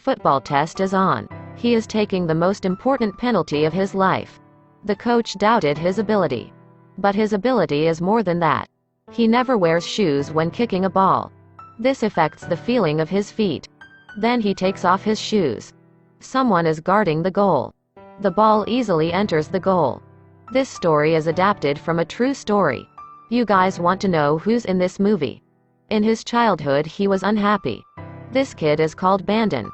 football test is on. He is taking the most important penalty of his life. The coach doubted his ability. But his ability is more than that. He never wears shoes when kicking a ball. This affects the feeling of his feet. Then he takes off his shoes. Someone is guarding the goal. The ball easily enters the goal. This story is adapted from a true story. You guys want to know who's in this movie? In his childhood he was unhappy. This kid is called Bandon.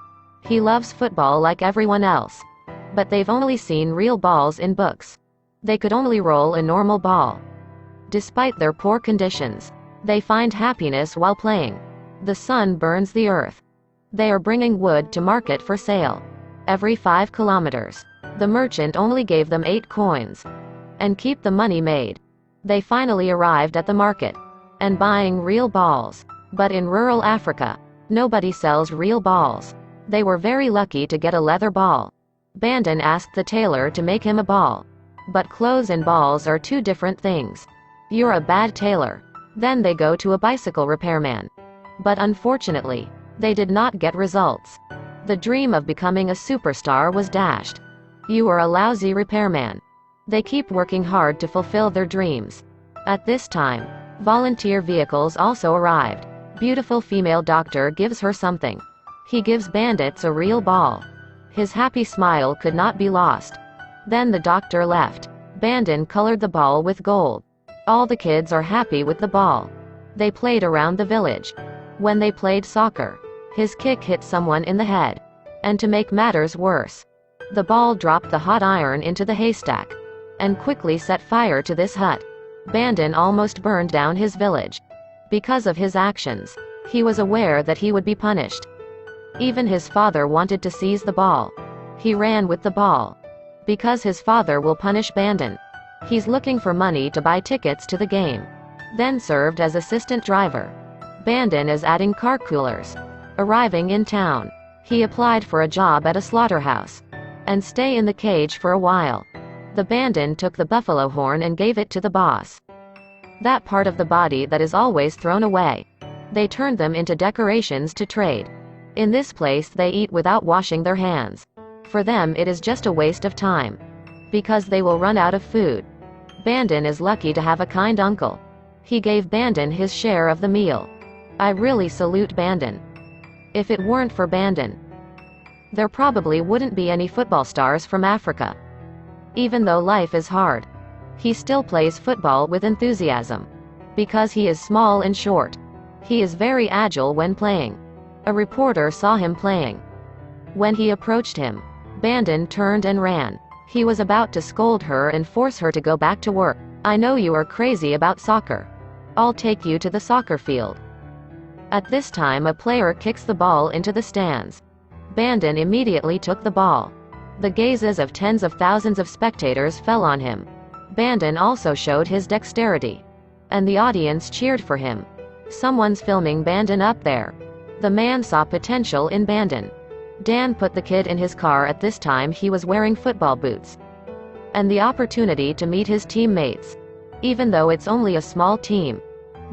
He loves football like everyone else. But they've only seen real balls in books. They could only roll a normal ball. Despite their poor conditions, they find happiness while playing. The sun burns the earth. They are bringing wood to market for sale. Every 5 kilometers. The merchant only gave them 8 coins. And keep the money made. They finally arrived at the market. And buying real balls. But in rural Africa, nobody sells real balls. They were very lucky to get a leather ball. Bandon asked the tailor to make him a ball. But clothes and balls are 2 different things. You're a bad tailor. Then they go to a bicycle repairman. But unfortunately, they did not get results. The dream of becoming a superstar was dashed. You are a lousy repairman. They keep working hard to fulfill their dreams. At this time, volunteer vehicles also arrived. Beautiful female doctor gives her something. He gives bandits a real ball. His happy smile could not be lost. Then the doctor left. Bandon colored the ball with gold. All the kids are happy with the ball. They played around the village. When they played soccer, his kick hit someone in the head. And to make matters worse, the ball dropped the hot iron into the haystack. And quickly set fire to this hut. Bandon almost burned down his village. Because of his actions, he was aware that he would be punished. Even his father wanted to seize the ball. He ran with the ball. Because his father will punish Bandon. He's looking for money to buy tickets to the game. Then served as assistant driver. Bandon is adding car coolers. Arriving in town, he applied for a job at a slaughterhouse. And stay in the cage for a while. The Bandon took the buffalo horn and gave it to the boss. That part of the body that is always thrown away. They turned them into decorations to trade. In this place they eat without washing their hands. For them it is just a waste of time. Because they will run out of food. Bandon is lucky to have a kind uncle. He gave Bandon his share of the meal. I really salute Bandon. If it weren't for Bandon, there probably wouldn't be any football stars from Africa. Even though life is hard, he still plays football with enthusiasm. Because he is small and short. He is very agile when playing. A reporter saw him playing. When he approached him, Bandon turned and ran. He was about to scold her and force her to go back to work. I know you are crazy about soccer. I'll take you to the soccer field. At this time a player kicks the ball into the stands. Bandon immediately took the ball. The gazes of tens of thousands of spectators fell on him. Bandon also showed his dexterity. And the audience cheered for him. Someone's filming Bandon up there. The man saw potential in Bandon. Dan put the kid in his car. At this time he was wearing football boots. And the opportunity to meet his teammates. Even though it's only a small team,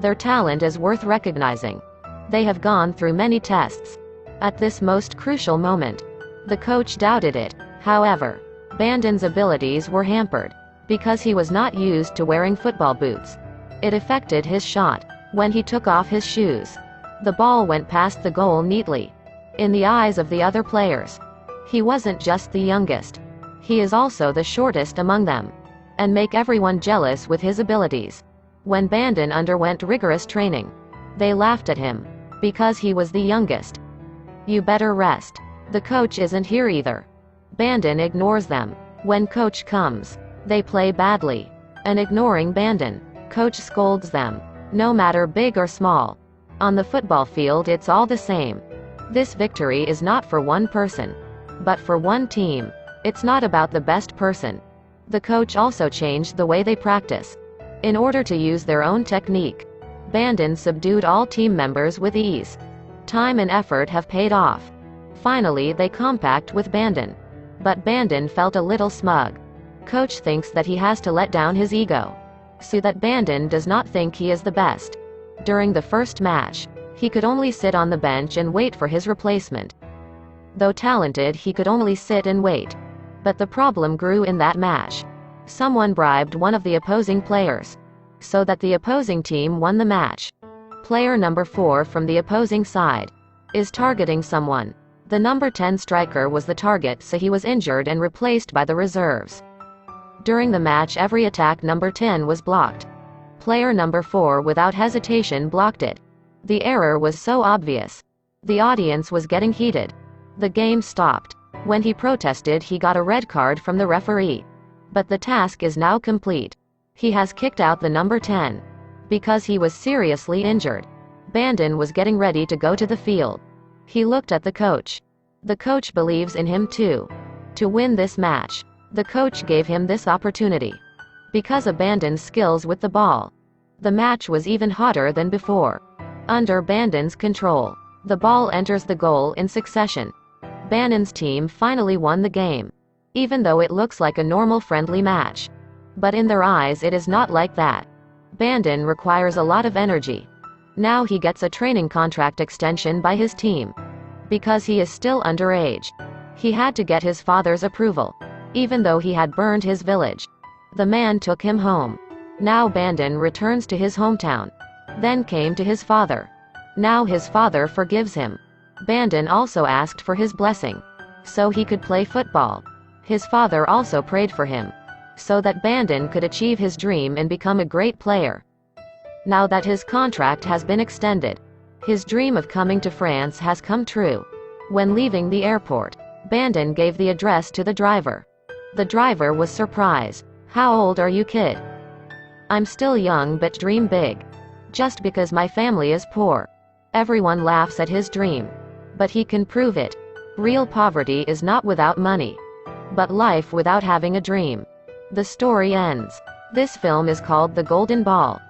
their talent is worth recognizing. They have gone through many tests. At this most crucial moment, the coach doubted it. However, Bandon's abilities were hampered. Because he was not used to wearing football boots. It affected his shot. When he took off his shoes, the ball went past the goal neatly. In the eyes of the other players, he wasn't just the youngest. He is also the shortest among them. And make everyone jealous with his abilities. When Bandon underwent rigorous training, they laughed at him. Because he was the youngest. You better rest. The coach isn't here either. Bandon ignores them. When coach comes, they play badly. And ignoring Bandon, coach scolds them. No matter big or small. On the football field it's all the same. This victory is not for one person, but for one team. It's not about the best person. The coach also changed the way they practice. In order to use their own technique, Bandon subdued all team members with ease. Time and effort have paid off. Finally they compact with Bandon. But Bandon felt a little smug. Coach thinks that he has to let down his ego. So that Bandon does not think he is the best. During the first match, he could only sit on the bench and wait for his replacement. Though talented, he could only sit and wait. But the problem grew in that match. Someone bribed one of the opposing players, so that the opposing team won the match. Player number 4 from the opposing side is targeting someone. The number 10 striker was the target, so he was injured and replaced by the reserves. During the match, every attack number 10 was blocked. Player number 4 without hesitation blocked it. The error was so obvious. The audience was getting heated. The game stopped. When he protested, he got a red card from the referee. But the task is now complete. He has kicked out the number 10 because he was seriously injured. Bandon was getting ready to go to the field. He looked at the coach. The coach believes in him too. To win this match, the coach gave him this opportunity. Because of Bandon's skills with the ball, the match was even hotter than before. Under Bandon's control, the ball enters the goal in succession. Bandon's team finally won the game, even though it looks like a normal friendly match. But in their eyes it is not like that. Bandon requires a lot of energy. Now he gets a training contract extension by his team. Because he is still underage, he had to get his father's approval, even though he had burned his village. The man took him home. Now Bandon returns to his hometown. Then came to his father. Now his father forgives him. Bandon also asked for his blessing, so he could play football. His father also prayed for him, so that Bandon could achieve his dream and become a great player. Now that his contract has been extended, his dream of coming to France has come true. When leaving the airport, Bandon gave the address to the driver. The driver was surprised. "How old are you, kid?" "I'm still young but dream big. Just because my family is poor." Everyone laughs at his dream. But he can prove it. Real poverty is not without money, but life without having a dream. The story ends. This film is called The Golden Ball.